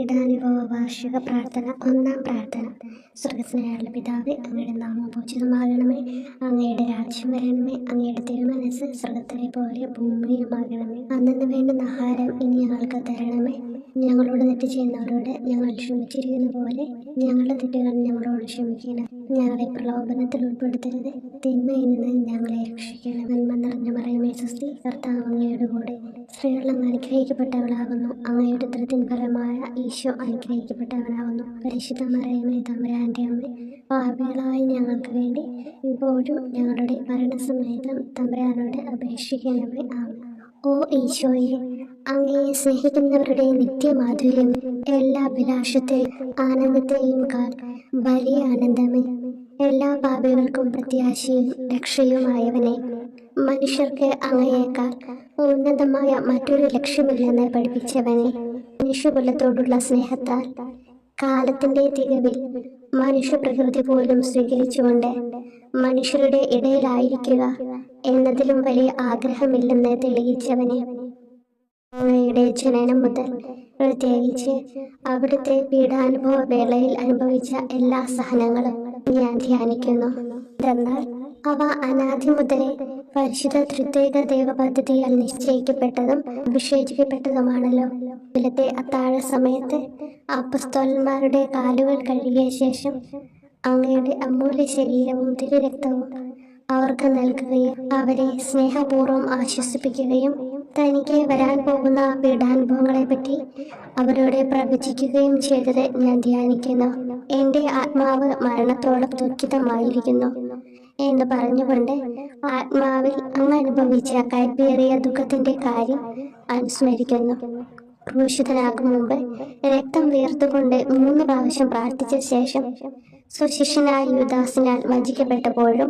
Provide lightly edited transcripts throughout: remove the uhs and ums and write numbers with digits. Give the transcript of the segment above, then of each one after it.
പീഡാനുഭവ വാർഷിക പ്രാർത്ഥന. ഒന്നാം പ്രാർത്ഥന. സ്വർഗ്ഗസ്ഥനായുള്ള പിതാവേ, അങ്ങയുടെ നാമം പൂജിതമാകണമേ. അങ്ങയുടെ രാജ്യം വരണമേ. അങ്ങയുടെ തിരുമനസ്സ് സ്വർഗ്ഗത്തിലെ പോലെ ഭൂമിയിലുമാകണമേ. അന്നന്ന് വേണ്ടുന്ന ആഹാരം ഇനി ഞങ്ങൾക്ക് തരണമേ. ഞങ്ങളോട് തെറ്റ് ചെയ്യുന്നവരോട് ഞങ്ങൾ ക്ഷമിച്ചിരിക്കുന്ന പോലെ ഞങ്ങളുടെ തെറ്റുകൾ ഞങ്ങളോട് ക്ഷമിക്കണം. ഞങ്ങളെ പ്രലോഭനത്തിൽ ഉൾപ്പെടുത്തരുത്, തിന്മയിൽ നിന്ന് ഞങ്ങളെ രക്ഷിക്കണം. നന്മ നിറഞ്ഞ മറിയമേ സ്വസ്തി, കർത്താവ് അങ്ങയുടെ കൂടെ സ്ത്രീകൾ അങ്ങ് അനുഗ്രഹിക്കപ്പെട്ടവളാകുന്നു. അങ്ങയുടെ ഉദരത്തിൻ ഫലമായ ഈശോ അനുഗ്രഹിക്കപ്പെട്ടവനാകുന്നു. പരിശുദ്ധ മറിയമേ തമ്പുരാന്റെ അമ്മ, പാപികളായ ഞങ്ങൾക്ക് വേണ്ടി ഇപ്പോഴും ഞങ്ങളുടെ മരണസമയത്തും തമ്പുരാനോട് അപേക്ഷിക്കണമേ. ആമേൻ. ഓ ഈശോയെ, അങ്ങയെ സ്നേഹിക്കുന്നവരുടെ നിത്യമാധുര്യം എല്ലാ അഭിലാഷത്തെയും ആനന്ദത്തെയും കാൾ വലിയ ആനന്ദമേ. എല്ലാ പാപികൾക്കും പ്രത്യാശയും രക്ഷയുമായവനെ, മനുഷ്യർക്ക് അങ്ങയേക്കാൾ ഉന്നതമായ മറ്റൊരു ലക്ഷ്യമില്ലെന്ന് പഠിപ്പിച്ചവനെ, മനുഷ്യകുലത്തോടുള്ള സ്നേഹത്താൽ കാലത്തിന്റെ തികവിൽ മനുഷ്യപ്രകൃതി പോലും സ്വീകരിച്ചുകൊണ്ട് മനുഷ്യരുടെ ഇടയിലായിരിക്കുക എന്നതിലും വലിയ ആഗ്രഹമില്ലെന്ന് തെളിയിച്ചവനെ, അങ്ങയുടെ ജനനം മുതൽ പ്രത്യേകിച്ച് അവിടുത്തെ പീഡാനുഭവ വേളയിൽ അനുഭവിച്ച എല്ലാ സഹനങ്ങളും ഞാൻ ധ്യാനിക്കുന്നു. എന്നാൽ അവ അനാദി മുതലേ പരിശുദ്ധ ത്രിത്വൈക ദൈവ പദ്ധതിയാൽ നിശ്ചയിക്കപ്പെട്ടതും വിശേഷിക്കപ്പെട്ടതുമാണല്ലോ. ഇന്നത്തെ അത്താഴ സമയത്ത് അപ്പസ്തോലന്മാരുടെ കാലുകൾ കഴുകിയ ശേഷം അങ്ങയുടെ അമൂല്യ ശരീരവും തിരുരക്തവും അവർക്ക് നൽകുകയും അവരെ സ്നേഹപൂർവ്വം ആശ്വസിപ്പിക്കുകയും തനിക്ക് വരാൻ പോകുന്ന പീഡാനുഭവങ്ങളെ പറ്റി അവരോട് പ്രവചിക്കുകയും ചെയ്തത് ഞാൻ ധ്യാനിക്കുന്നു. എൻ്റെ ആത്മാവ് മരണത്തോളം ദുഃഖിതമായിരിക്കുന്നു എന്ന് പറഞ്ഞുകൊണ്ട് ആത്മാവിൽ അങ്ങ് അനുഭവിച്ച കൈപ്പേറിയ ദുഃഖത്തിന്റെ കാര്യം അനുസ്മരിക്കുന്നു. ക്രൂശിതനാകും മുമ്പ് രക്തം വീർത്തുകൊണ്ട് 3 പ്രാവശ്യം പ്രാർത്ഥിച്ച ശേഷം സുശിഷ്യനായ യൂദാസിനാൽ വഞ്ചിക്കപ്പെട്ടപ്പോഴും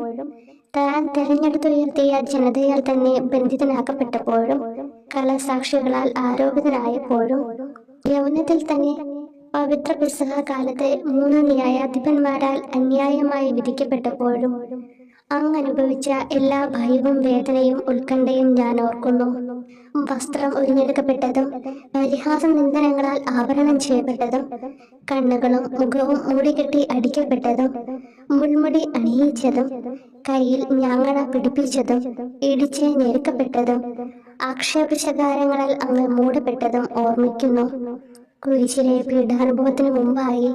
താൻ തെരഞ്ഞെടുത്തുയർത്തിയ ജനതയാൽ തന്നെ ബന്ധിതനാക്കപ്പെട്ടപ്പോഴും കള്ളസാക്ഷികളാൽ ആരോപിതനായപ്പോഴും യൗവനത്തിൽ തന്നെ പവിത്ര പെസഹ കാലത്ത് 3 ന്യായാധിപന്മാരാൽ അന്യായമായി വിധിക്കപ്പെട്ടപ്പോഴും അങ്ങ് അനുഭവിച്ച എല്ലാ ഭയവും വേദനയും ഉത്കണ്ഠയും ഞാൻ ഓർക്കുന്നു. വസ്ത്രം ഉരിഞ്ഞെടുക്കപ്പെട്ടതും പരിഹാസ നിന്ദനങ്ങളാൽ ആവരണം ചെയ്യപ്പെട്ടതും കണ്ണുകളും മുഖവും മൂടികെട്ടി അടിക്കപ്പെട്ടതും മുൾമുടി അണിയിച്ചതും കയ്യിൽ ഞാങ്ങണ പിടിപ്പിച്ചതും ഇടിച്ച് ഞെരുക്കപ്പെട്ടതും ആക്ഷേപശകാരങ്ങളാൽ അങ്ങ് മൂടപ്പെട്ടതും ഓർമ്മിക്കുന്നു. കുരിശിലെ പീഡാനുഭവത്തിന് മുമ്പായി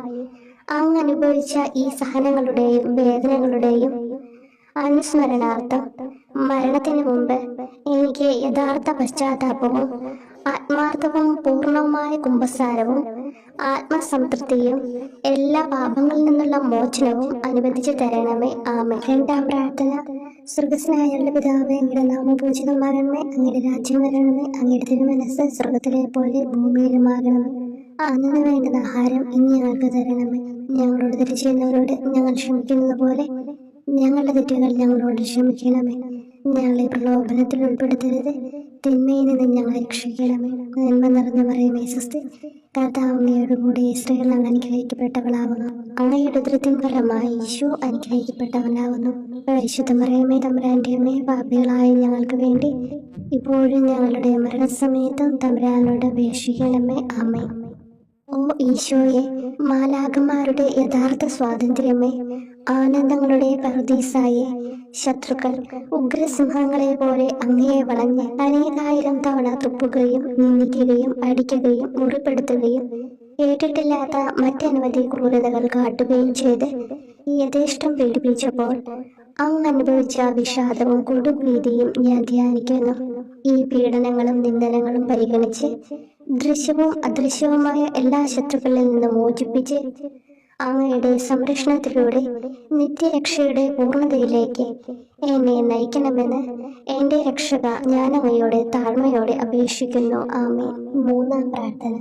അങ്ങ് അനുഭവിച്ച ഈ സഹനങ്ങളുടെയും വേദനകളുടെയും അനുസ്മരണാർത്ഥം മരണത്തിന് മുമ്പ് എനിക്ക് യഥാർത്ഥ പശ്ചാത്താപവും ആത്മാർത്ഥവും പൂർണ്ണവുമായ കുമ്പസാരവും ആത്മസംതൃപ്തിയും എല്ലാ പാപങ്ങളിൽ നിന്നുള്ള മോചനവും അനുവദിച്ചു തരണമേ. ആമേൻ. രണ്ടാം പ്രാർത്ഥന. സ്വർഗ്ഗസ്ഥനായുള്ള പിതാവേ, അങ്ങയുടെ നാമം പൂജിതമാകണമേ. അങ്ങയുടെ രാജ്യം വരണമേ. അങ്ങയുടെ തിരുമനസ്സ് സ്വർഗ്ഗത്തിലെ പോലെ ഭൂമിയിലുമാകണമേ. അന്നു വേണ്ടുന്ന ആഹാരം ഇനി ഞങ്ങൾക്ക് തരണമേ. ഞങ്ങളോട് തെറ്റ് ചെയ്യുന്നവരോട് ഞങ്ങൾ ക്ഷമിക്കുന്നത് പോലെ ഞങ്ങളുടെ തെറ്റുകൾ ഞങ്ങളോട് ക്ഷമിക്കണമേ. ഞങ്ങളെ പ്രലോഭനത്തിൽ ഉൾപ്പെടുത്തരുത്, തിന്മയിൽ നിന്ന് ഞങ്ങളെ രക്ഷിക്കണമേ. നന്മ നിറഞ്ഞ മറിയമേ സ്വസ്തി, കർത്താവ് അങ്ങയുടെ കൂടെ സ്ത്രീകൾ അങ്ങ് അനുഗ്രഹിക്കപ്പെട്ടവളാകുന്നു. അങ്ങയുടെ ഉദരത്തിൻ ഫലമായി ഈശോ അനുഗ്രഹിക്കപ്പെട്ടവനാകുന്നു. പരിശുദ്ധ മറിയമേ തമ്പുരാന്റെ അമ്മേ, പാപികളായ ഞങ്ങൾക്ക് വേണ്ടി ഇപ്പോഴും ഞങ്ങളുടെ മരണസമയത്തും തമ്പുരാനോട് അപേക്ഷിക്കണമേ. ആമേൻ. ഓ ഈശോയെ, മാലാഖമാരുടെ യഥാർത്ഥ സ്വാതന്ത്ര്യമേ, ആനന്ദങ്ങളുടെ പറുദീസായെ, ശത്രുക്കൾ ഉഗ്രസിംഹങ്ങളെ പോലെ അങ്ങയെ വളഞ്ഞ് അനേകായിരം തവണ തുപ്പുകയും നിന്ദിക്കുകയും അടിക്കുകയും മുറിപ്പെടുത്തുകയും കേട്ടിട്ടില്ലാത്ത മറ്റനവധി ക്രൂരതകൾ കാട്ടുകയും ചെയ്ത് യഥേഷ്ടം പീഡിപ്പിച്ചപ്പോൾ അങ്ങ് അനുഭവിച്ച വിഷാദവും കൊടുഭീതിയും ഞാൻ ധ്യാനിക്കുന്നു. ഈ പീഡനങ്ങളും നിന്ദനങ്ങളും പരിഗണിച്ച് ദൃശ്യവും അദൃശ്യവുമായ എല്ലാ ശത്രുക്കളിൽ നിന്ന് മോചിപ്പിച്ച് അങ്ങയുടെ സംരക്ഷണത്തിലൂടെ നിത്യരക്ഷയുടെ പൂർണ്ണതയിലേക്ക് എന്നെ നയിക്കണമെന്ന് എൻ്റെ രക്ഷക ഞാൻ അങ്ങയോട് താഴ്മയോടെ അപേക്ഷിക്കുന്നു. ആമേൻ. മൂന്നാം പ്രാർത്ഥന.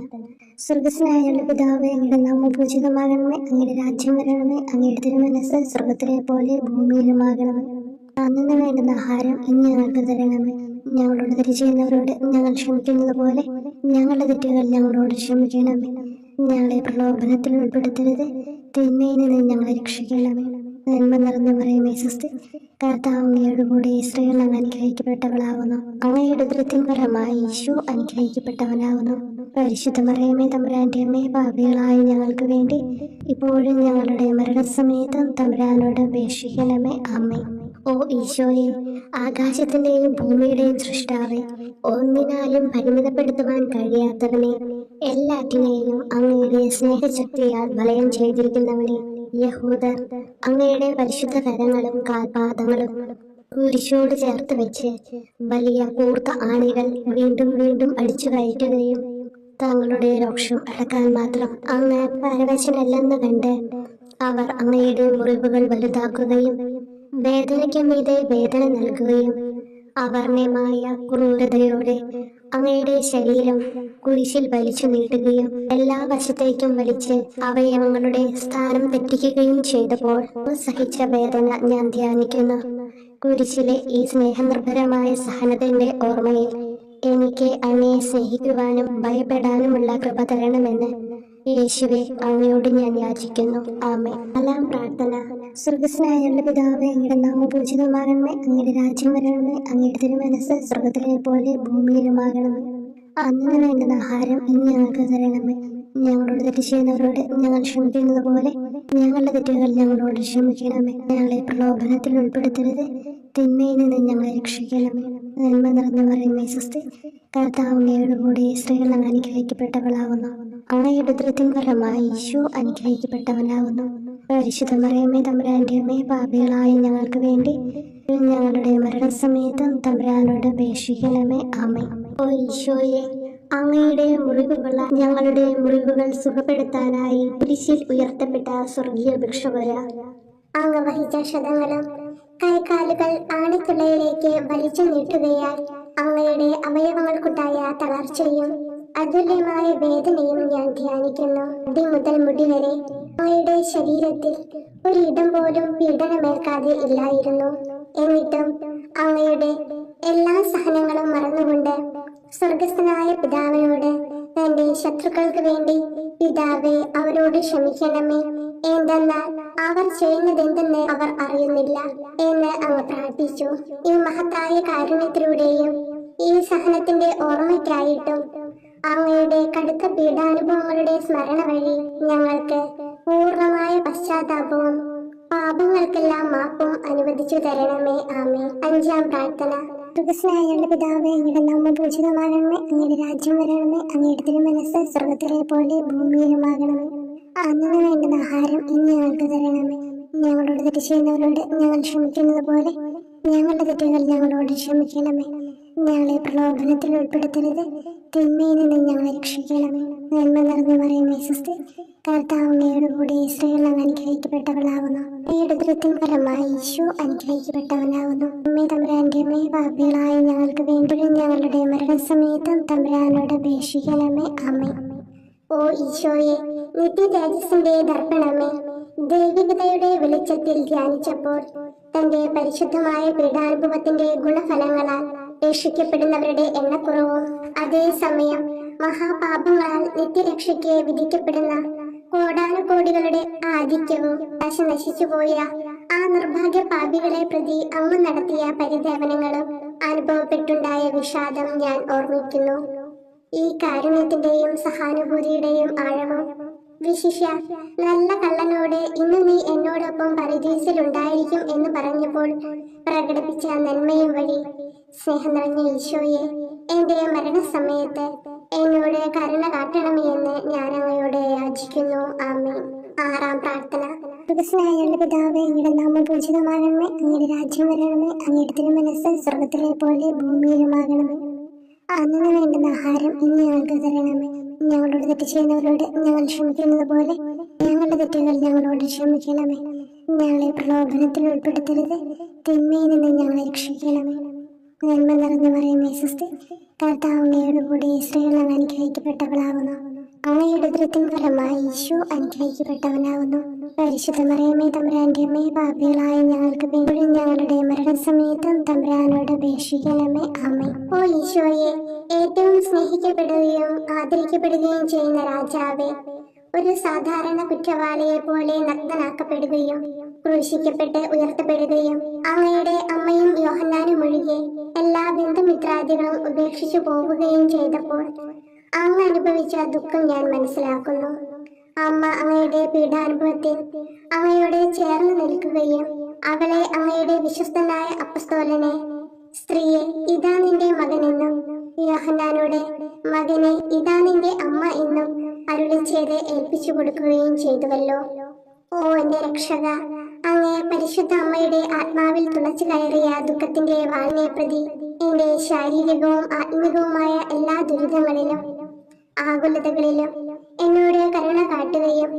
സ്വർഗ്ഗസ്ഥനായുള്ള പിതാവേ, അങ്ങയുടെ നാമം പൂജിതമാകണമേ. അങ്ങയുടെ രാജ്യം വരണമേ. അങ്ങയുടെ തിരുമനസ്സ് സ്വർഗ്ഗത്തിലെ പോലെ ഭൂമിയിലുമാകണമേ. അന്നു വേണ്ടുന്ന ആഹാരം ഇനി ഞങ്ങൾക്ക് തരണമേ. ഞങ്ങളോട് തെറ്റ് ചെയ്യുന്നവരോട് ഞങ്ങൾ ക്ഷമിക്കുന്നത് പോലെ ഞങ്ങളുടെ തെറ്റുകൾ ഞങ്ങളോട് ക്ഷമിക്കണമേ. ഞങ്ങളെ പ്രലോഭനത്തിൽ ഉൾപ്പെടുത്തരുത്, തിന്മയിൽ നിന്ന് ഞങ്ങളെ രക്ഷിക്കണമേ. നന്മ നിറഞ്ഞ മറിയമേ സ്വസ്തി, കർത്താവ് അങ്ങയുടെ കൂടെ സ്ത്രീകൾ അങ്ങ് അനുഗ്രഹിക്കപ്പെട്ടവളാകുന്നു. അങ്ങയുടെ ഉദരത്തിൻ ഫലമായി ഈശോ അനുഗ്രഹിക്കപ്പെട്ടവനാകുന്നു. പരിശുദ്ധ മറിയമേ തമ്പുരാന്റെ അമ്മേ, പാപികളായ ഞങ്ങൾക്ക് വേണ്ടി ഇപ്പോഴും ഞങ്ങളുടെ മരണസമയത്തും തമ്പുരാനോട് അപേക്ഷിക്കണമേ. ആമേൻ. ഓ ഈശോയെ, ആകാശത്തിന്റെയും ഭൂമിയുടെയും സൃഷ്ടാവേ, ഒന്നിനാലും പരിമിതപ്പെടുത്തുവാൻ കഴിയാത്തവനെ, എല്ലാറ്റിനെയും അങ്ങയുടെ സ്നേഹശക്തിയാൽ വലയം ചെയ്തിരിക്കുന്നവനെ, യഹൂദർ അങ്ങയുടെ പരിശുദ്ധ കരങ്ങളും കാൽപാദങ്ങളും കുരിശോട് ചേർത്ത് വെച്ച് വലിയ കൂർത്ത ആണികൾ വീണ്ടും വീണ്ടും അടിച്ചു കയറ്റുകയും തങ്ങളുടെ രോക്ഷം അടക്കാൻ മാത്രം അങ്ങ് പരവശനല്ലെന്ന് കണ്ട് അവർ അങ്ങയുടെ മുറിവുകൾ വലുതാക്കുകയും വേദനയ്ക്ക് മീതെ വേദന നൽകുകയും അവർണ്ണമായ ക്രൂരതയോടെ അങ്ങയുടെ ശരീരം കുരിശിൽ വലിച്ചു നീട്ടുകയും എല്ലാ വശത്തേക്കും വലിച്ച് അവയവങ്ങളുടെ സ്ഥാനം തെറ്റിക്കുകയും ചെയ്തപ്പോൾ സഹിച്ച വേദന ഞാൻ ധ്യാനിക്കുന്നു. കുരിശിലെ ഈ സ്നേഹനിർഭരമായ സഹനത്തിന്റെ ഓർമ്മയിൽ എനിക്ക് അങ്ങയെ സ്നേഹിക്കുവാനും ഭയപ്പെടാനുമുള്ള കൃപ തരണമെന്ന് യേശുവെ അങ്ങയോട് ഞാൻ യാചിക്കുന്നു. ആമേൻ. നാലാം പ്രാർത്ഥന. സ്വർഗ്ഗസ്ഥനായ പിതാവേ, അങ്ങയുടെ നാമം പൂജിതമാകണമേ, അങ്ങയുടെ രാജ്യം വരണമേ, അങ്ങയുടെ തിരുമനസ്സ് സ്വർഗ്ഗത്തിലെ പോലെ ഭൂമിയിലുമാകണമേ. അന്നു വേണ്ടുന്ന ആഹാരം ഇന്ന് ഞങ്ങൾക്ക് തരണമേ. ഞങ്ങളോട് തെറ്റ് ചെയ്യുന്നവരോട് ഞങ്ങൾ ക്ഷമിക്കുന്നത് പോലെ ഞങ്ങളുടെ തെറ്റുകൾ ഞങ്ങളോട് ക്ഷമിക്കണമേ. ഞങ്ങളെ പ്രലോഭനത്തിൽ ഉൾപ്പെടുത്തരുത്, തിന്മയിൽ നിന്ന് ഞങ്ങളെ രക്ഷിക്കണമേ. നന്മ നിറഞ്ഞ മറിയമേ സ്വസ്തി, കർത്താവ് അങ്ങയുടെ കൂടെ സ്ത്രീകൾ അങ്ങ് അനുഗ്രഹിക്കപ്പെട്ടവളാകുന്നു. അങ്ങയുടെ ഉദരത്തിൻ ഫലമായി ഈശോ അനുഗ്രഹിക്കപ്പെട്ടവനാകുന്നു. പരിശുദ്ധ മറിയമേ തമ്പുരാന്റെ അമ്മേ, പാപികളായ ഞങ്ങൾക്ക് വേണ്ടി ഞങ്ങളുടെ മരണസമയത്തും തമ്പുരാനോട് അപേക്ഷിക്കണമേ. ആമേൻ. ഓ ഈശോയെ, അങ്ങയുടെ മുറിവുകൾ ഞങ്ങളുടെ മുറിവുകൾ സുഖപ്പെടുത്താനായി കുരിശിൽ ഉയർത്തപ്പെട്ട സ്വർഗീയ ഭിക്ഷുകര, അങ്ങ് വഹിച്ച ക്ഷതങ്ങളും കൈകാലുകൾ ആണിത്തുളയിലേക്ക് വലിച്ചു നീട്ടുകയാൽ അങ്ങയുടെ അവയവങ്ങൾക്കുണ്ടായ തളർച്ചയും അതുല്യമായ വേദനയും ഞാൻ ധ്യാനിക്കുന്നു. അടി മുതൽ മുടി വരെ അങ്ങയുടെ ശരീരത്തിൽ ഒരിടം പോലും പീഡനമേൽക്കാതെ ഇല്ലായിരുന്നു. എന്നിട്ടും അങ്ങയുടെ എല്ലാ സഹനങ്ങളും മറന്നുകൊണ്ട് സ്വർഗസ്ഥനായ പിതാവിനോട് തന്റെ ശത്രുക്കൾക്ക് വേണ്ടി പിതാവേ അവരോട് ക്ഷമിക്കണമേ, എന്തെന്നാൽ അവർ ചെയ്യുന്നതെന്തെന്ന് അവർ അറിയുന്നില്ല എന്ന് അങ്ങ് പ്രാർത്ഥിച്ചു. ഈ മഹത്തായ കാരുണ്യത്തിലൂടെയും ഈ സഹനത്തിന്റെ ഓർമ്മയ്ക്കായിട്ടും അങ്ങയുടെ കടുത്ത പീഡാനുഭവങ്ങളുടെ സ്മരണ വഴി ഞങ്ങൾക്ക് പൂർണ്ണമായ പശ്ചാത്താപവും പാപങ്ങൾക്കെല്ലാം മാപ്പും അനുവദിച്ചു തരണമേ. ആമേൻ. അഞ്ചാം പ്രാർത്ഥന. സ്വർഗ്ഗസ്ഥനായ പിതാവേ, അങ്ങയുടെ നാമം പൂജിതമാകണമേ, അങ്ങയുടെ രാജ്യം വരണമേ, അങ്ങയുടെ തിരുമനസ്സ് സ്വർഗ്ഗത്തിലെ പോലെ ഭൂമിയിലുമാകണമേ. അന്നു വേണ്ടുന്ന ആഹാരം ഇന്ന് ഞങ്ങൾക്ക് തരണമേ. ഞങ്ങളോട് തെറ്റ് ചെയ്യുന്നവരോട് ഞങ്ങൾ ക്ഷമിക്കുന്നത് പോലെ ഞങ്ങളുടെ തെറ്റുകൾ ഞങ്ങളോട് ക്ഷമിക്കണമേ. ഞങ്ങളെ പ്രലോഭനത്തിൽ ഉൾപ്പെടുത്തരുത്, തിന്മയിൽ നിന്ന് ഞങ്ങളെ രക്ഷിക്കണമേ. നന്മ നിറഞ്ഞ മറിയമേ സ്വസ്തി, കർത്താവ് അങ്ങയുടെ കൂടെ സ്ത്രീകൾ അങ്ങ് അനുഗ്രഹിക്കപ്പെട്ടവളാകുന്നു. അങ്ങയുടെ ഉദരത്തിൻ ഫലമായി ഈശോ അനുഗ്രഹിക്കപ്പെട്ടവനാകുന്നു. അമ്മേ തമ്പുരാന്റെ അമ്മേ, പാപികളായ ഞങ്ങൾക്ക് വേണ്ടി ഞങ്ങളുടെ മരണസമയത്തും തമ്പുരാനോട് അപേക്ഷിക്കണമേ. ആമേൻ. ഓ ഈശോയെ, നിത്യ തേജസ്സിന്റെ ദർപ്പണമേ, ദൈവികതയുടെ വെളിച്ചത്തിൽ ധ്യാനിച്ചപ്പോൾ തന്റെ പരിശുദ്ധമായ പീഡാനുഭവത്തിന്റെ ഗുണഫലങ്ങളാൽ രക്ഷിക്കപ്പെടുന്നവരുടെ എണ്ണക്കുറവും അതേസമയം മഹാപാപങ്ങളാൽ നിത്യരക്ഷയ്ക്ക് വിധിക്കപ്പെടുന്ന കോടാനുകോടികളുടെ ആധിക്യവും നശിച്ചുപോയ ആ നിർഭാഗ്യ പാപികളെ പ്രതി അങ്ങ് നടത്തിയ പരിദേവനങ്ങളും അനുഭവപ്പെട്ടുണ്ടായ വിഷാദം ഞാൻ ഓർമ്മിക്കുന്നു. ഈ കാരുണ്യത്തിന്റെയും സഹാനുഭൂതിയുടെയും ആഴവും വിശിഷ്യ നല്ല കള്ളനോട് ഇന്ന് നീ എന്നോടൊപ്പം പരദീസിലുണ്ടായിരിക്കും എന്ന് പറഞ്ഞപ്പോൾ പ്രകടിപ്പിച്ച നന്മയും വഴി സ്നേഹം നിറഞ്ഞ ഈശോയെ, എന്റെ മരണസമയത്ത് എന്നോട് കരുണ കാട്ടണമേ എന്ന് ഞാൻ അങ്ങയോട് യാചിക്കുന്നു. ആമേൻ. ആറാം പ്രാർത്ഥന. സ്വർഗ്ഗസ്ഥനായ പിതാവേ, അങ്ങയുടെ നാമം പൂജിതമാകണമേ, അങ്ങയുടെ രാജ്യം വരണമേ, അങ്ങയുടെ തിരുമനസ്സ് സ്വർഗ്ഗത്തിലെ പോലെ ഭൂമിയിലുമാകണമേ. അന്നു വേണ്ടുന്ന ആഹാരം ഇന്ന് ഞങ്ങൾക്ക് തരണമേ. ഞങ്ങളോട് തെറ്റ് ചെയ്യുന്നവരോട് ഞങ്ങൾ ക്ഷമിക്കുന്നത് പോലെ ഞങ്ങളുടെ തെറ്റുകൾ ഞങ്ങളോട് ക്ഷമിക്കണമേ. ഞങ്ങളെ പ്രലോഭനത്തിൽ ഉൾപ്പെടുത്തരുത്, തിന്മയിൽ നിന്ന് ഞങ്ങളെ രക്ഷിക്കണമേ. നന്മ നിറഞ്ഞ മറിയമേ സ്വസ്തി, കർത്താവ് അങ്ങയുടെ കൂടെ സ്ത്രീകൾ അങ്ങ് അനുഗ്രഹിക്കപ്പെട്ടവളാകുന്നു. അങ്ങയുടെ ഉദരത്തിൻ ഫലമായി ഈശോ അനുഗ്രഹിക്കപ്പെട്ടവനാകുന്നു. പരിശുദ്ധ മറിയമേ തമ്പുരാന്റെ അമ്മേ, പാപികളായ ഞങ്ങൾക്ക് വേണ്ടി ഞങ്ങളുടെ മരണസമയത്തും തമ്പുരാനോട് അപേക്ഷിക്കണമേ. ആമേൻ. ഓ ഈശോയെ, ഏറ്റവും സ്നേഹിക്കപ്പെടുകയും ആദരിക്കപ്പെടുകയും ചെയ്യുന്ന രാജാവേ, ഒരു സാധാരണ കുറ്റവാളിയെ പോലെ നഗ്നനാക്കപ്പെടുകയും ക്രൂശിക്കപ്പെട്ട് ഉയർത്തപ്പെടുകയും അങ്ങയുടെ അമ്മയും യോഹന്നാനും ഒഴികെ എല്ലാ ബന്ധുമിത്രാദികളും ഉപേക്ഷിച്ചു പോവുകയും ചെയ്തപ്പോൾ അങ്ങ് അനുഭവിച്ച ദുഃഖം ഞാൻ മനസ്സിലാക്കുന്നു. അമ്മ അങ്ങയുടെ പീഡാനുഭവത്തിൽ അങ്ങയോട് ചേർന്ന് നിൽക്കുകയും അവളെ അങ്ങയുടെ വിശ്വസ്തനായ അപ്പസ്തോലനെ, സ്ത്രീയെ ഇതാ നിന്റെ മകനെന്നും യോഹന്നാനോട് മകനെ ഇതാ നിന്റെ അമ്മ എന്നും അരുളി ചെയ്ത് ഏൽപ്പിച്ചു കൊടുക്കുകയും ചെയ്തുവല്ലോ. ഓ എന്റെ രക്ഷക, അങ്ങേ പരിശുദ്ധ അമ്മയുടെ ആത്മാവിൽ തുളച്ചു കയറിയ ദുഃഖത്തിന്റെ വാളിനെ പ്രതി എന്റെ ശാരീരികവും ആത്മികവുമായ എല്ലാ ദുരിതങ്ങളിലും ആകുലതകളിലും എന്നോട് കരുണ കാട്ടുകയും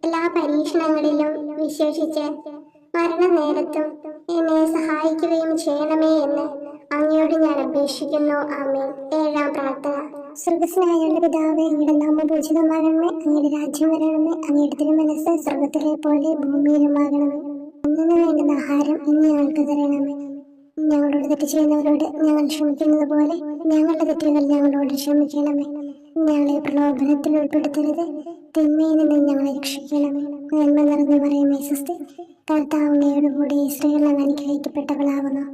എല്ലാ പരീക്ഷണങ്ങളിലും വിശേഷിച്ച് മരണനേരത്തും എന്നെ സഹായിക്കുകയും ചെയ്യണമേ എന്ന് അങ്ങയോട് ഞാൻ അപേക്ഷിക്കുന്നു. ആമേൻ. 7-ാം പ്രാർത്ഥന. സ്വർഗ്ഗസ്ഥനായ പിതാവേ, അങ്ങയുടെ നാമം പൂജിതമാകണമേ, അങ്ങയുടെ രാജ്യം വരണമേ, അങ്ങയുടെ തിരുമനസ്സ് സ്വർഗ്ഗത്തിലെ പോലെ ഭൂമിയിലുമാകണമേ. അന്നു വേണ്ടുന്ന ആഹാരം ഇന്ന് ഞങ്ങൾക്ക് തരണമേ. ഞങ്ങളോട് തെറ്റ് ചെയ്യുന്നവരോട് ഞങ്ങൾ ക്ഷമിക്കുന്നത് പോലെ ഞങ്ങളുടെ തെറ്റുകൾ ഞങ്ങളോട് ക്ഷമിക്കണമേ. ഞങ്ങളെ പ്രലോഭനത്തിൽ ഉൾപ്പെടുത്തരുത്, തിന്മയിൽ നിന്ന് ഞങ്ങളെ രക്ഷിക്കണമേ. നന്മ നിറഞ്ഞ മറിയമേ സ്വസ്തി, കർത്താവ് അങ്ങയോട് കൂടി സ്ത്രീകൾ അങ്ങ് അനുഗ്രഹിക്കപ്പെട്ടവളാവുന്നു.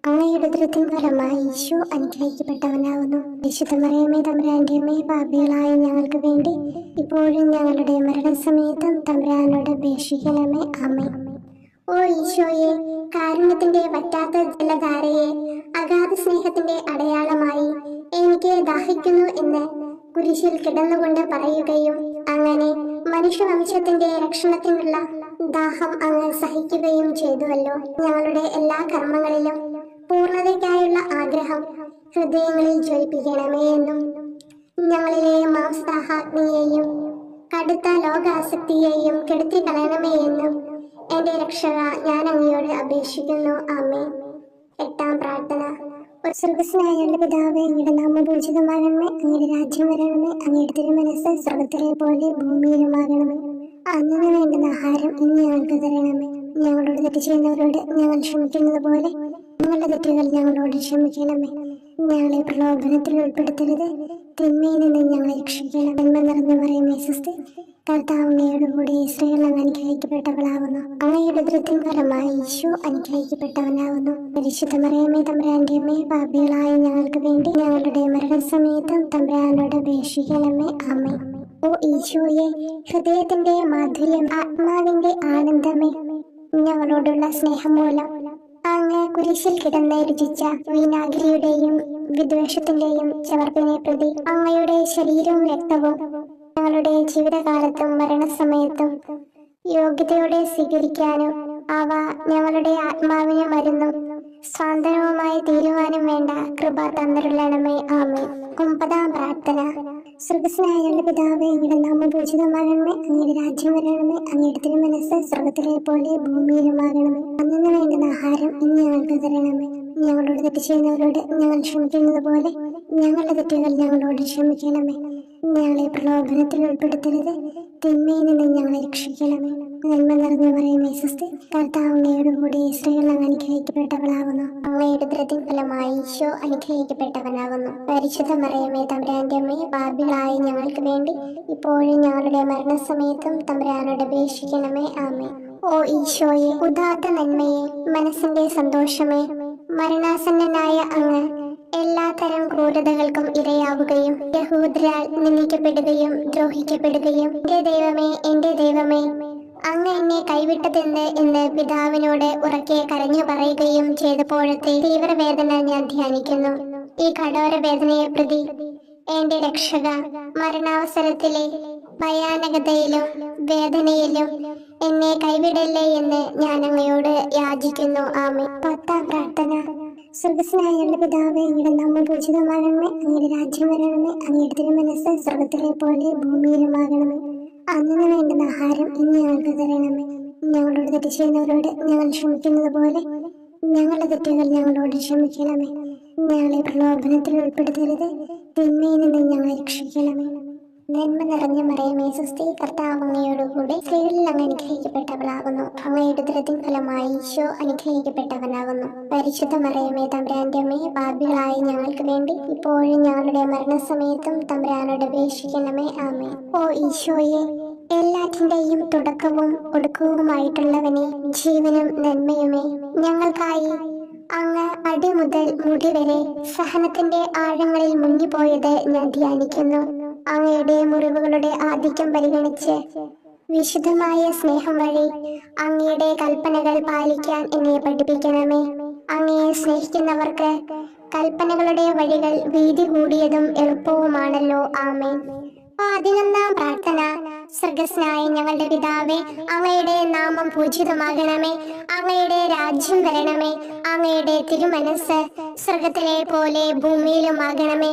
അങ്ങയുടെ ഉദരത്തിൻ ഫലമായി ഈശോ അനുഗ്രഹിക്കപ്പെട്ടവനാവുന്നു. വിശുദ്ധ മറിയമേ തമ്പുരാന്റെ അമ്മേ, പാപികളായ ഞങ്ങൾക്ക് വേണ്ടി ഇപ്പോഴും ഞങ്ങളുടെ മരണസമയത്തും തമ്പുരാനോട് അപേക്ഷിക്കണമേ. ആമേൻ. ഓ ഈശോയെ, കാരുണ്യത്തിന്റെ വറ്റാത്ത ജലധാരയെ, അഗാധ സ്നേഹത്തിന്റെ അടയാളമായി എനിക്ക് ദാഹിക്കുന്നു എന്ന് കുരിശിൽ കിടന്നുകൊണ്ട് പറയുകയും അങ്ങനെ മനുഷ്യവംശത്തിന്റെ രക്ഷണത്തിനുള്ള ദാഹം അങ്ങ് സഹിക്കുകയും ചെയ്തുവല്ലോ. ഞങ്ങളുടെ എല്ലാ കർമ്മങ്ങളിലും പൂർണ്ണതയ്ക്കായുള്ള ആഗ്രഹം ഹൃദയങ്ങളിൽ ജ്വലിപ്പിക്കണമേ എന്നും ഞങ്ങളിലെ മാംസദാഹാഗ്നിയെയും കടുത്ത ലോകാസക്തിയെയും കെടുത്തി കളയണമേ എന്നും എന്റെ രക്ഷക ഞാൻ അങ്ങയോട് അപേക്ഷിക്കുന്നു. ആമേൻ. 8-ാം പ്രാർത്ഥന. സ്വർഗ്ഗസ്ഥനായ പിതാവേ, അങ്ങയുടെ നാമം പൂജിതമാകണമേ, അങ്ങയുടെ രാജ്യം വരണമേ, അങ്ങയുടെ തിരുമനസ്സ് സ്വർഗ്ഗത്തിലെ പോലെ ഭൂമിയിലുമാകണമേ. അന്നു വേണ്ടുന്ന ആഹാരം ഇന്ന് ഞങ്ങൾക്ക് തരണമേ. ഞങ്ങളോട് തെറ്റ് ചെയ്യുന്നവരോട് ഞങ്ങൾ ക്ഷമിക്കുന്നത് പോലെ ഞങ്ങളുടെ തെറ്റുകൾ ഞങ്ങളോട് ക്ഷമിക്കണമേ. ഞങ്ങളെ പ്രലോഭനത്തിൽ ഉൾപ്പെടുത്തരുത്, തിന്മയിൽ നിന്ന് ഞങ്ങളെ രക്ഷിക്കണം. നന്മ നിറഞ്ഞ മറിയമേ സ്വസ്തി, കർത്താവ് അങ്ങയോട് കൂടി സ്ത്രീകൾ അങ്ങ് അനുഗ്രഹിക്കപ്പെട്ടവളാവുന്നു. അങ്ങയുടെ ഉദരത്തിൻ ഫലമായി ഈശോ അനുഗ്രഹിക്കപ്പെട്ടവനാവുന്നു. പരിശുദ്ധ മറിയമേ തമ്പുരാന്റെ അമ്മേ, പാപികളായ ഞങ്ങൾക്ക് വേണ്ടി ഞങ്ങളുടെ മരണസമയത്തും തമ്പുരാനോട് അപേക്ഷിക്കണമേ. ആമേൻ. ഓ ഈശോയെ, ഹൃദയത്തിന്റെ മാധുര്യം, ആത്മാവിന്റെ ആനന്ദമേ, ഞങ്ങളോടുള്ള സ്നേഹം മൂലം അങ്ങ് കുരിശിൽ കിടന്ന് രുചിച്ച വിനാഗിരിയുടെയും വിദ്വേഷത്തിന്റെയും ചവർപ്പിനെ പ്രതി അങ്ങയുടെ ശരീരവും രക്തവും ഞങ്ങളുടെ ജീവിതകാലത്തും മരണസമയത്തും യോഗ്യതയോടെ സ്വീകരിക്കാനും അവ ഞങ്ങളുടെ ആത്മാവിന് മരുന്നും സ്വാതന്ത്ര്യവുമായി തീരുവാനും വേണ്ട കൃപ തന്നിരുളണമേ. ആമേൻ. 9-ാം പ്രാർത്ഥന. സ്വർഗ്ഗസ്ഥനായ പിതാവേ, അങ്ങയുടെ നാമം പൂജിതമാകണമേ, അങ്ങയുടെ രാജ്യം വരണമേ, അങ്ങയുടെ തിരുമനസ്സ് സ്വർഗ്ഗത്തിലെ പോലെ ഭൂമിയിലുമാകണമേ. അന്നു വേണ്ടുന്ന ആഹാരം ഇന്ന് ഞങ്ങൾക്ക് തരണമേ. ഞങ്ങളോട് തെറ്റ് ചെയ്യുന്നവരോട് ഞങ്ങൾ ക്ഷമിക്കുന്നത് പോലെ ഞങ്ങളുടെ തെറ്റുകൾ ഞങ്ങളോട് ക്ഷമിക്കണമേ. ഞങ്ങളെ പ്രലോഭനത്തിൽ ഉൾപ്പെടുത്തരുത്, തിന്മയിൽ നിന്ന് ഞങ്ങളെ രക്ഷിക്കണമേ. നന്മ നിറഞ്ഞ മറിയമേ സ്വസ്തി, കർത്താവ് അങ്ങയോട് കൂടി സ്ത്രീകൾ അങ്ങ് അനുഗ്രഹിക്കപ്പെട്ടവളാവുന്നു. അങ്ങയുടെ ഉദരത്തിൻ ഫലമായി ഈശോ അനുഗ്രഹിക്കപ്പെട്ടവനാവുന്നു. പരിശുദ്ധ മറിയമേ തമ്പുരാന്റെ അമ്മേ, പാപികളായ ഞങ്ങൾക്ക് വേണ്ടി ഇപ്പോഴും ഞങ്ങളുടെ മരണസമയത്തും തമ്പുരാനോട് അപേക്ഷിക്കണമേ. ആമേൻ. ഓ ഈശോയെ, ഉദാത്ത നന്മയെ, മനസ്സിന്റെ സന്തോഷമേ, മരണാസന്നനായ അങ്ങ് എല്ലാത്തരം ക്രൂരതകൾക്കും ഇരയാവുകയും യഹൂദരാൽ നിന്ദിക്കപ്പെടുകയും ദ്രോഹിക്കപ്പെടുകയും എന്റെ ദൈവമേ അങ്ങ് എന്നെ കൈവിട്ടതെന്ത് എന്ന് പിതാവിനോട് ഉറക്കെ കരഞ്ഞു പറയുകയും ചെയ്തപ്പോഴത്തെ തീവ്രവേദന ഞാൻ ധ്യാനിക്കുന്നു. ഈ കഠോര വേദനയെ പ്രതി എന്റെ രക്ഷക, മരണാവസരത്തിലെ ഭയാനകതയിലും വേദനയിലും എന്നെ കൈവിടല്ലേ എന്ന് ഞാൻ അങ്ങയോട് യാചിക്കുന്നു. ആമേൻ. 10-ാം പ്രാർത്ഥന. സ്വർഗ്ഗസ്ഥനായ പിതാവേ, അങ്ങയുടെ നാമം പൂജിതമാകണമേ, അങ്ങയുടെ രാജ്യം വരണമേ, അങ്ങയുടെ തിരുമനസ്സ് സ്വർഗ്ഗത്തിലെ പോലെ ഭൂമിയിലുമാകണമേ. അന്നു വേണ്ടുന്ന ആഹാരം ഇന്ന് ഞങ്ങൾക്ക് തരണമേ. ഞങ്ങളോട് തെറ്റ് ചെയ്യുന്നവരോട് ഞങ്ങൾ ക്ഷമിക്കുന്നത് പോലെ ഞങ്ങളുടെ തെറ്റുകൾ ഞങ്ങളോട് ക്ഷമിക്കണമേ. ഞങ്ങളെ പ്രലോഭനത്തിൽ ഉൾപ്പെടുത്തരുത്, തിന്മയിൽ നിന്ന് ഞങ്ങളെ രക്ഷിക്കണമേ. നന്മ നിറഞ്ഞ മറിയമേ സ്വസ്തി, കർത്താവ് അങ്ങയോടുകൂടി സ്ത്രീകളിൽ അങ്ങ് അനുഗ്രഹിക്കപ്പെട്ടവളാകുന്നു. അങ്ങയുടെ ഉദരത്തിൻ ഫലമായി ഈശോ അനുഗ്രഹിക്കപ്പെട്ടവനാകുന്നു. പരിശുദ്ധ മറിയമേ തമ്പുരാന്റെ അമ്മേ, പാപികളായ ഞങ്ങൾക്ക് വേണ്ടി ഇപ്പോഴും ഞങ്ങളുടെ മരണസമയത്തും തമ്പുരാനോട് അപേക്ഷിക്കണമേ. ആമേൻ. ഓ ഈശോയെ, എല്ലാറ്റിന്റെയും തുടക്കവും ഒടുക്കവുമായിട്ടുള്ളവനെ, ജീവനും നന്മയുമേ, ഞങ്ങൾക്കായി അങ്ങ് അടി മുതൽ മുടി വരെ സഹനത്തിന്റെ ആഴങ്ങളിൽ മുങ്ങിപ്പോയത് ഞാൻ ധ്യാനിക്കുന്നു. അങ്ങയുടെ മുറിവുകളുടെ ആധിക്യം പരിഗണിച്ച് വിശുദ്ധമായ സ്നേഹം വഴി അങ്ങയുടെ കൽപ്പനകൾ പാലിക്കാൻ എന്നെ പഠിപ്പിക്കണമേ. അങ്ങയെ സ്നേഹിക്കുന്നവർക്ക് കൽപ്പനകളുടെ വഴികൾ വീതി കൂടിയതും എളുപ്പവുമാണല്ലോ. ആമേൻ. 11-ാം പ്രാർത്ഥന. സ്വർഗ്ഗസ്ഥനായ ഞങ്ങളുടെ പിതാവേ, അങ്ങയുടെ നാമം പൂജിതമാകണമേ. അങ്ങയുടെ രാജ്യം വരണമേ. അങ്ങയുടെ തിരുമനസ് സ്വർഗത്തിലെ പോലെ ഭൂമിയിലുമാകണമേ.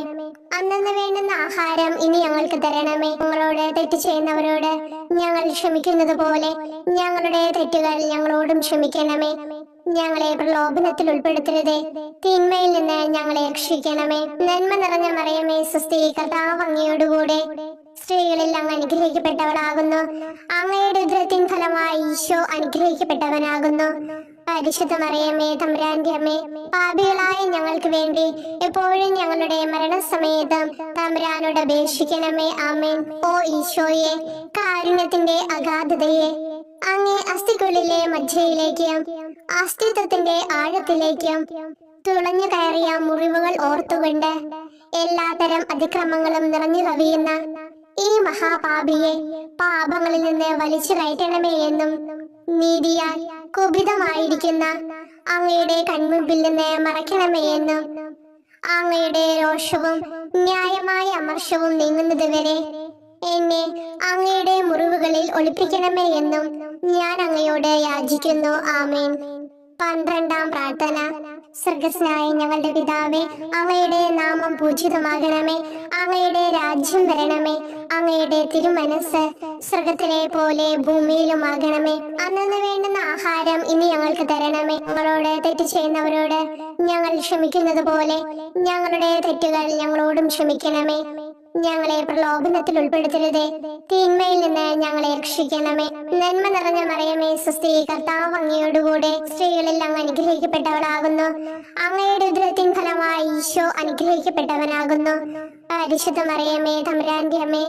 അന്നന്ന് വേണ്ടുന്ന ആഹാരം ഇനി ഞങ്ങൾക്ക് തരണമേ. ഞങ്ങളോട് തെറ്റ് ചെയ്യുന്നവരോട് ഞങ്ങൾ ക്ഷമിക്കുന്നത് പോലെ ഞങ്ങളുടെ തെറ്റുകൾ ഞങ്ങളോടും ക്ഷമിക്കണമേ. ഞങ്ങളെ പ്രലോഭനത്തിൽ ഉൾപ്പെടുത്തരുതേ, തിന്മയിൽ നിന്ന് ഞങ്ങളെ രക്ഷിക്കണമേ. നന്മ നിറഞ്ഞ മറിയമേ, സ്വസ്തി, കർത്താവ് അങ്ങയോടുകൂടെ സ്ത്രീകളിൽ അങ്ങ് അനുഗ്രഹിക്കപ്പെട്ടവളാകുന്നു. അങ്ങയുടെ ഉദരത്തിൻ ഫലമായി ഈശോ അനുഗ്രഹിക്കപ്പെട്ടവനാകുന്നു. പരിശുദ്ധ മറിയമേ, തമ്പുരാന്റെ അമ്മേ, പാപികളായ ഞങ്ങൾക്ക് വേണ്ടി എപ്പോഴും ഞങ്ങളുടെ മരണസമയത്തും തമ്പുരാനോട് അപേക്ഷിക്കണമേ. ആമേൻ. ഓ ഈശോയെ, കാരുണ്യത്തിന്റെ അഗാധതയെ, അങ്ങേ അസ്ഥിക്കുള്ളിലെ മജ്ജയിലേക്കും അസ്തിത്വത്തിന്റെ ആഴത്തിലേക്കും തുളഞ്ഞു കയറിയ മുറിവുകൾ ഓർത്തുകൊണ്ട് എല്ലാതരം അതിക്രമങ്ങളും നിറഞ്ഞു കവിയുന്ന ഈ മഹാപാപിയെ പാപങ്ങളിൽ നിന്ന് വലിച്ചു കയറ്റണമേ എന്നും നീതിയാൽ കുപിതമായിരിക്കുന്ന അങ്ങയുടെ കൺമുമ്പിൽ നിന്ന് മറയ്ക്കണമേ എന്നും അങ്ങയുടെ രോഷവും ന്യായമായ അമർഷവും നീങ്ങുന്നത് വരെ എന്നെ അങ്ങയുടെ മുറിവുകളിൽ ഒളിപ്പിക്കണമേ എന്നും ഞാൻ അങ്ങയോട് യാചിക്കുന്നു. ആമേൻ. 12-ാം പ്രാർത്ഥന. സ്വർഗ്ഗസ്ഥനായ ഞങ്ങളുടെ പിതാവേ, അങ്ങയുടെ നാമം പൂജിതമാകണമേ. അങ്ങയുടെ രാജ്യം വരണമേ. അങ്ങയുടെ തിരുമനസ് സ്വർഗത്തിലെ പോലെ ഭൂമിയിലുമാകണമേ. അന്നന്ന് വേണ്ടുന്ന ആഹാരം ഇനി ഞങ്ങൾക്ക് തരണമേ. ഞങ്ങളോട് തെറ്റ് ചെയ്യുന്നവരോട് ഞങ്ങൾ ക്ഷമിക്കുന്നത് പോലെ ഞങ്ങളുടെ തെറ്റുകൾ ഞങ്ങളോടും ക്ഷമിക്കണമേ. ഞങ്ങളെ പ്രലോഭനത്തിൽ ഉൾപ്പെടുത്തരുതേ, തിന്മയിൽ നിന്ന് ഞങ്ങളെ രക്ഷിക്കണമേ. നന്മ നിറഞ്ഞ മറിയമേ, സ്വസ്തി, കർത്താവ് അങ്ങയോടുകൂടെ സ്ത്രീകളിൽ അങ്ങ് അനുഗ്രഹിക്കപ്പെട്ടവളാകുന്നു. അങ്ങയുടെ ഉദരത്തിൻ ഫലമായി ഈശോ അനുഗ്രഹിക്കപ്പെട്ടവനാകുന്നു. പരിശുദ്ധ മറിയമേ, തമ്പുരാന്റെ അമ്മേ,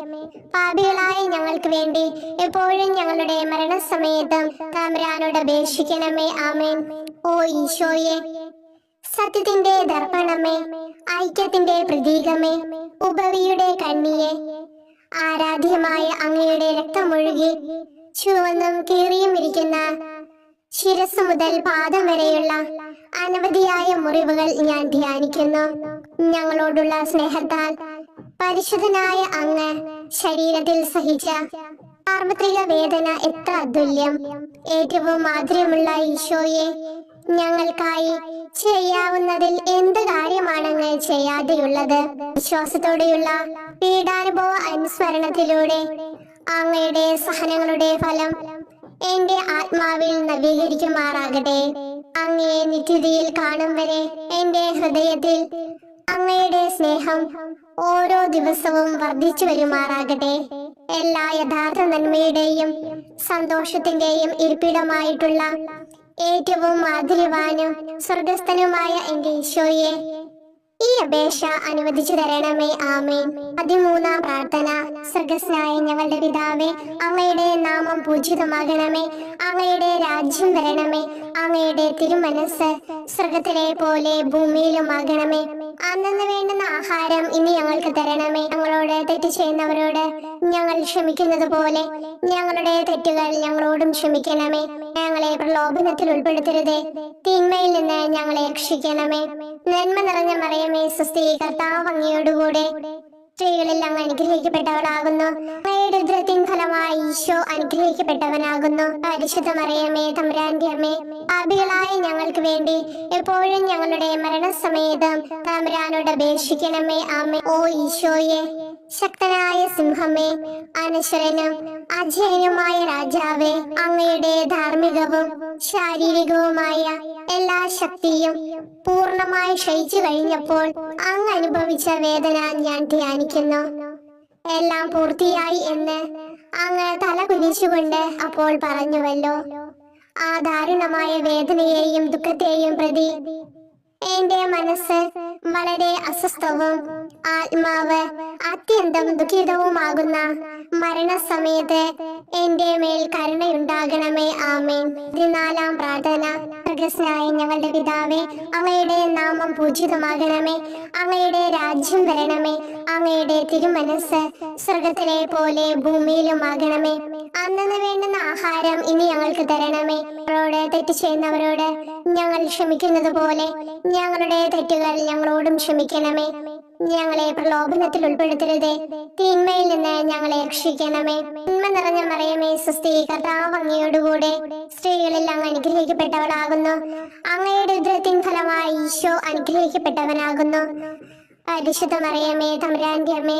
പാപികളായ ഞങ്ങൾക്ക് വേണ്ടി എപ്പോഴും ഞങ്ങളുടെ മരണസമയത്തും തമ്പുരാനോട് അപേക്ഷിക്കണമേ. ആമേൻ. ഓ ഈശോയെ, സത്യത്തിന്റെ ദർപ്പണമേ, ഐക്യത്തിന്റെ പ്രതീകമേ, ഉപവിയുടെ കണ്ണിയെ, ആരാധ്യമായ അങ്ങയുടെ രക്തമൊഴുകി ചുവന്നും കീറിയും ഇരിക്കുന്ന ശിരസ് മുതൽ പാദം വരെയുള്ള അനവധിയായ മുറിവുകൾ ഞാൻ ധ്യാനിക്കുന്നു. ഞങ്ങളോടുള്ള സ്നേഹത്താൽ പരിശുദ്ധനായ അങ്ങ് ശരീരത്തിൽ സഹിച്ച സാർവത്രിക വേദന എത്ര അതുല്യം. ഏറ്റവും മാധുര്യമുള്ള ഈശോയെ, ഞങ്ങൾക്കായി ചെയ്യാവുന്നതിൽ എന്ത് കാര്യമാണങ്ങ് ചെയ്യാതെയുള്ളത്? വിശ്വാസത്തോടെയുള്ള പീഡാനുഭവ അനുസ്മരണത്തിലൂടെ അങ്ങയുടെ സഹനങ്ങളുടെ ഫലം എന്റെ ആത്മാവിൽ നവീകരിക്കുമാറാകട്ടെ. അങ്ങയെ നിത്യതയിൽ കാണും വരെ എന്റെ ഹൃദയത്തിൽ അങ്ങയുടെ സ്നേഹം ഓരോ ദിവസവും വർദ്ധിച്ചു വരുമാറാകട്ടെ. എല്ലാ യഥാർത്ഥ നന്മയുടെയും സന്തോഷത്തിന്റെയും ഇരിപ്പിടമായിട്ടുള്ള ഏറ്റവും മാധുര്യവാനും സ്വർഗസ്ഥനുമായ എന്റെ ഈശോയെ, ഈ അപേക്ഷ അനുവദിച്ചു തരണമേ. ആമേൻ. 13-ാം പ്രാർത്ഥന. സ്വർഗ്ഗസ്ഥനായ ഞങ്ങളുടെ പിതാവേ, അങ്ങയുടെ നാമം പൂജിതമാകണമേ. അങ്ങയുടെ രാജ്യം വരണമേ. അങ്ങയുടെ തിരുമനസ് സ്വർഗത്തിലെ പോലെ ഭൂമിയിലുമാകണമേ. അന്നന്ന് വേണ്ടുന്ന ആഹാരം ഇനി ഞങ്ങൾക്ക് തരണമേ. ഞങ്ങളോട് തെറ്റ് ചെയ്യുന്നവരോട് ഞങ്ങൾ ക്ഷമിക്കുന്നത് പോലെ ഞങ്ങളുടെ തെറ്റുകൾ ഞങ്ങളോടും ക്ഷമിക്കണമേ. ഞങ്ങളെ പ്രലോഭനത്തിൽ ഉൾപ്പെടുത്തരുതേ, തിന്മയിൽ നിന്ന് ഞങ്ങളെ രക്ഷിക്കണമേ. നന്മ നിറഞ്ഞ മറിയമേ, സ്വസ്തി, കർത്താവ് അങ്ങയോടുകൂടെ സ്ത്രീകളിൽ അങ്ങ് അനുഗ്രഹിക്കപ്പെട്ടവളാകുന്നു. അങ്ങയുടെ ഉദരത്തിൻ ഫലമായി ഈശോ അനുഗ്രഹിക്കപ്പെട്ടവനാകുന്നു. പരിശുദ്ധ മറിയമേ, തമ്പുരാന്റെ അമ്മേ, പാപികളായ ഞങ്ങൾക്ക് വേണ്ടി എപ്പോഴും ഞങ്ങളുടെ മരണസമയത്തും തമ്പുരാനോട് അപേക്ഷിക്കണമേ. ആമേൻ. ഓ ഈശോയെ, ശക്തനായ സിംഹമേ, അനശ്വരനും അജയനുമായ രാജാവേ, അങ്ങയുടെ ധാർമ്മികവും ശാരീരികവുമായ എല്ലാ ശക്തിയും പൂർണ്ണമായി ക്ഷയിച്ചു കഴിഞ്ഞപ്പോൾ അങ്ങ് അനുഭവിച്ച വേദന ഞാൻ ധ്യാനിക്കുന്നു. എല്ലാം പൂർത്തിയായി എന്ന് അങ്ങ് തല കുനിച്ചുകൊണ്ട് അപ്പോൾ പറഞ്ഞുവല്ലോ. ആ ദാരുണമായ വേദനയെയും ദുഃഖത്തെയും പ്രതി എന്റെ മനസ്സ് വളരെ അസ്വസ്ഥവും ആത്മാവ് അത്യന്തം ദുഃഖിതവുമാകുന്ന മരണസമയത്ത് എന്റെ മേൽ കരുണയുണ്ടാകണമേ. ആമേൻ. 14-ാം പ്രാർത്ഥന. സ്വർഗ്ഗസ്ഥനായ ഞങ്ങളുടെ പിതാവേ, അങ്ങയുടെ നാമം പൂജിതമാകണമേ. അങ്ങയുടെ രാജ്യം വരണമേ. അങ്ങയുടെ തിരുമനസ് സ്വർഗത്തിലെ പോലെ ഭൂമിയിലുമാകണമേ. അന്നന്ന് വേണ്ടുന്ന ആഹാരം ഇനി ഞങ്ങൾക്ക് തരണമേ. ഞങ്ങളോട് തെറ്റ് ചെയ്യുന്നവരോട് ഞങ്ങൾ ക്ഷമിക്കുന്നത് പോലെ ഞങ്ങളുടെ തെറ്റുകൾ ഞങ്ങളോടും ക്ഷമിക്കണമേ. ഞങ്ങളെ പ്രലോഭനത്തിൽ ഉൾപ്പെടുത്തരുതേ, തിന്മയിൽ നിന്ന് ഞങ്ങളെ രക്ഷിക്കണമേ. തിന്മ നിറഞ്ഞ മറിയമേ, സ്വസ്തി, കർത്താവ് അങ്ങയോടുകൂടെ സ്ത്രീകളിൽ അങ്ങ് അനുഗ്രഹിക്കപ്പെട്ടവളാകുന്നു. അങ്ങയുടെ ഉദരത്തിൻ ഫലമായി ഈശോ അനുഗ്രഹിക്കപ്പെട്ടവനാകുന്നു. പരിശുദ്ധ മറിയമേ, തമ്പുരാന്റെ അമ്മേ,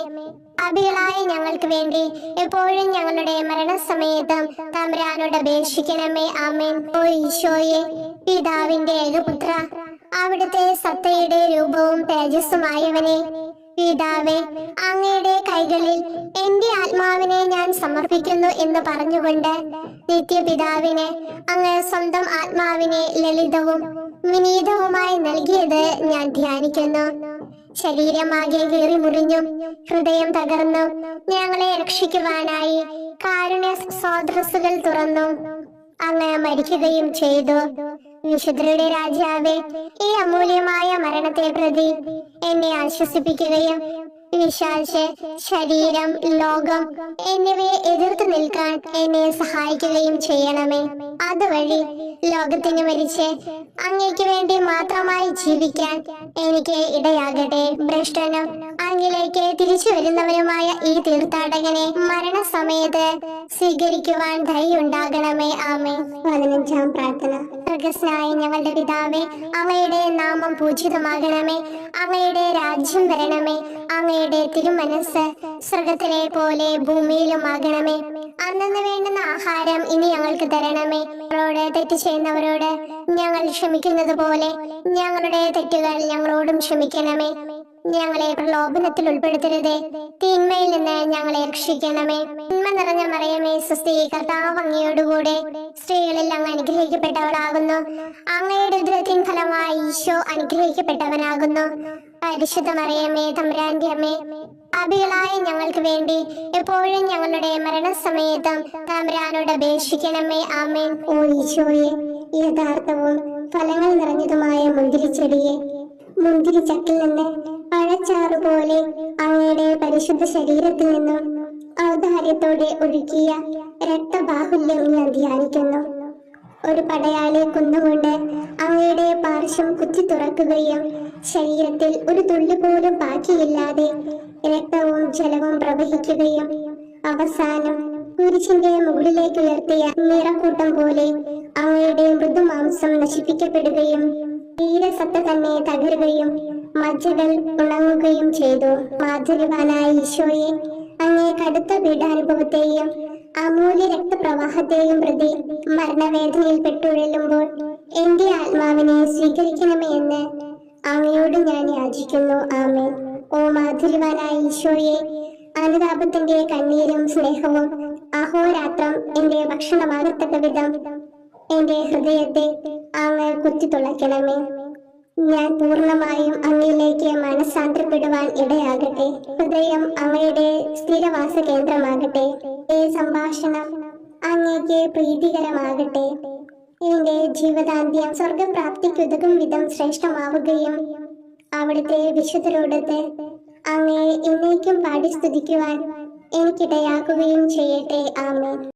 പാപികളായ ഞങ്ങൾക്ക് വേണ്ടി എപ്പോഴും ഞങ്ങളുടെ മരണസമയത്തും തമ്പുരാനോട് അപേക്ഷിക്കണമേ. ആമേൻ. ഓ ഈശോയെ, പിതാവിന്റെ ഏകപുത്ര, അവിടുത്തെ സത്തയുടെ രൂപവും തേജസ്സുമായവനെ, പിതാവേ, അങ്ങയുടെ കൈകളിൽ എന്റെ ആത്മാവിനെ ഞാൻ സമർപ്പിക്കുന്നു എന്ന് പറഞ്ഞുകൊണ്ട് നിത്യപിതാവിന് അങ്ങ് സ്വന്തം ആത്മാവിനെ ലളിതവും വിനീതവുമായി നൽകിയത് ഞാൻ ധ്യാനിക്കുന്നു. ശരീരമാകെ കീറി മുറിഞ്ഞും ഹൃദയം തകർന്നും ഞങ്ങളെ രക്ഷിക്കുവാനായി കാരുണ്യ സ്രോതസ്സുകൾ തുറന്നു അങ്ങ് മരിക്കുകയും ചെയ്തു. വിശുദ്ധരുടെ രാജാവേ, ഈ അമൂല്യമായ മരണത്തെ പ്രതി എന്നെ ആശ്വസിപ്പിക്കുകയും വിശ്വാസ ശരീരം, ലോകം എന്നിവയെ എതിർത്ത് നിൽക്കാൻ എന്നെ സഹായിക്കുകയും ചെയ്യണമേ. അതുവഴി ലോകത്തിന് മരിച്ച് അങ്ങയ്ക്ക് വേണ്ടി മാത്രമായി ജീവിക്കാൻ എനിക്ക് ഇടയാകട്ടെ. ഭ്രഷ്ടനും അങ്ങിലേക്ക് തിരിച്ചു വരുന്നവരുമായ ഈ തീർത്ഥാടകനെ മരണസമയത്ത് സ്വീകരിക്കുവാൻ ദയുണ്ടാകണമേ. ആമേൻ. 15-ാം പ്രാർത്ഥന. സ്വർഗ്ഗസ്ഥനായ ഞങ്ങളുടെ പിതാവേ, അങ്ങയുടെ നാമം പൂജിതമാകണമേ. അങ്ങയുടെ രാജ്യം വരണമേ. അങ്ങയുടെ തിരുമനസ് സ്വർഗത്തിലെ പോലെ ഭൂമിയിലുമാകണമേ. അന്നന്ന് വേണ്ടുന്ന ആഹാരം ഇനി ഞങ്ങൾക്ക് തരണമേ. ഞങ്ങളോട് തെറ്റ് ചെയ്യുന്നവരോട് ഞങ്ങൾ ക്ഷമിക്കുന്നത് പോലെ ഞങ്ങളുടെ തെറ്റുകൾ ഞങ്ങളോടും ക്ഷമിക്കണമേ. ഞങ്ങളെ പ്രലോഭനത്തിൽ ഉൾപ്പെടുത്തരുതേ, തിന്മയിൽ നിന്ന് ഞങ്ങളെ രക്ഷിക്കണമേ. തിന്മ നിറഞ്ഞ മറിയമേ, സ്വസ്തി, കർത്താവ് അങ്ങയോടുകൂടെ സ്ത്രീകളിൽ അങ്ങ് അനുഗ്രഹിക്കപ്പെട്ടവളാകുന്നു. അങ്ങയുടെ ഉദരത്തിൻ ഫലമായി ഈശോ അനുഗ്രഹിക്കപ്പെട്ടവനാകുന്നു. പരിശുദ്ധ മറിയമേ, തമ്പുരാന്റെ അമ്മേ, പാപികളായ ഞങ്ങൾക്ക് വേണ്ടി എപ്പോഴും ഞങ്ങളുടെ മരണസമയത്തും തമ്പുരാനോട് അപേക്ഷിക്കണമേ. ആമേൻ. ഓ ഈശോയെ, യഥാർത്ഥവും ഫലങ്ങൾ നിറഞ്ഞതുമായ മുന്തിരിച്ചെടിയെ, മുന്തിരിച്ചക്കിൽ നിന്ന് പഴച്ചാറ് പോലെ അങ്ങയുടെ പരിശുദ്ധ ശരീരത്തിൽ നിന്നും ഔദാര്യത്തോടെ ഒഴുകിയ രക്തബാഹുല്യം ഞാൻ ധ്യാനിക്കുന്നു. ഒരു പടയാളി കുന്നുകൊണ്ട് അങ്ങയുടെ പാർശ്വം കുത്തി തുറക്കുകയും ശരീരത്തിൽ ഒരു തുള്ളി പോലും ബാക്കിയില്ലാതെ രക്തവും ജലവും പ്രവഹിക്കുകയും അവസാനം കുരിശിന്റെ മുകളിലേക്ക് ഉയർത്തിയ നിറക്കൂട്ടം പോലെ അങ്ങയുടെ മൃദുമാംസം നശിപ്പിക്കപ്പെടുകയും തീരസത്ത തന്നെ തകരുകയും മജ്ജകൾ ഉണങ്ങുകയും ചെയ്തു. മാധുര്യവാനായ ഈശോയെ, അങ്ങേ കടുത്ത പീഡാനുഭവത്തെയും അമൂല്യ രക്തപ്രവാഹത്തെയും പ്രതി മരണവേദനയിൽ പെട്ടുഴലുമ്പോൾ എന്റെ ആത്മാവിനെ സ്വീകരിക്കണമേ എന്ന് അങ്ങയോട് ഞാൻ യാചിക്കുന്നു. ആമേൻ. ഓ മാധുര്യവാനായ ഈശോയെ, അനുതാപത്തിന്റെ കണ്ണീരും സ്നേഹവും അഹോരാത്രം എന്റെ ഭക്ഷണമാകത്തക്ക വിധം എന്റെ ഹൃദയത്തെ അങ്ങ് കുത്തിത്തുളയ്ക്കണമേ. ഞാൻ പൂർണ്ണമായും അങ്ങയിലേക്ക് മനസ്സാന്തരപ്പെടുവാൻ ഇടയാകട്ടെ. ഹൃദയം അങ്ങയുടെ സ്ഥിരവാസ കേന്ദ്രമാകട്ടെ. ഈ സംഭാഷണം അങ്ങേക്ക് പ്രീതികരമാകട്ടെ. എന്റെ ജീവിതാന്ത്യം സ്വർഗപ്രാപ്തിക്കുതകും വിധം ശ്രേഷ്ഠമാവുകയും അവിടുത്തെ വിശുദ്ധരോടത്ത് അങ്ങയെ എന്നേക്കും പാടി സ്തുതിക്കുവാൻ എനിക്കിടയാക്കുകയും ചെയ്യട്ടെ. ആമേൻ.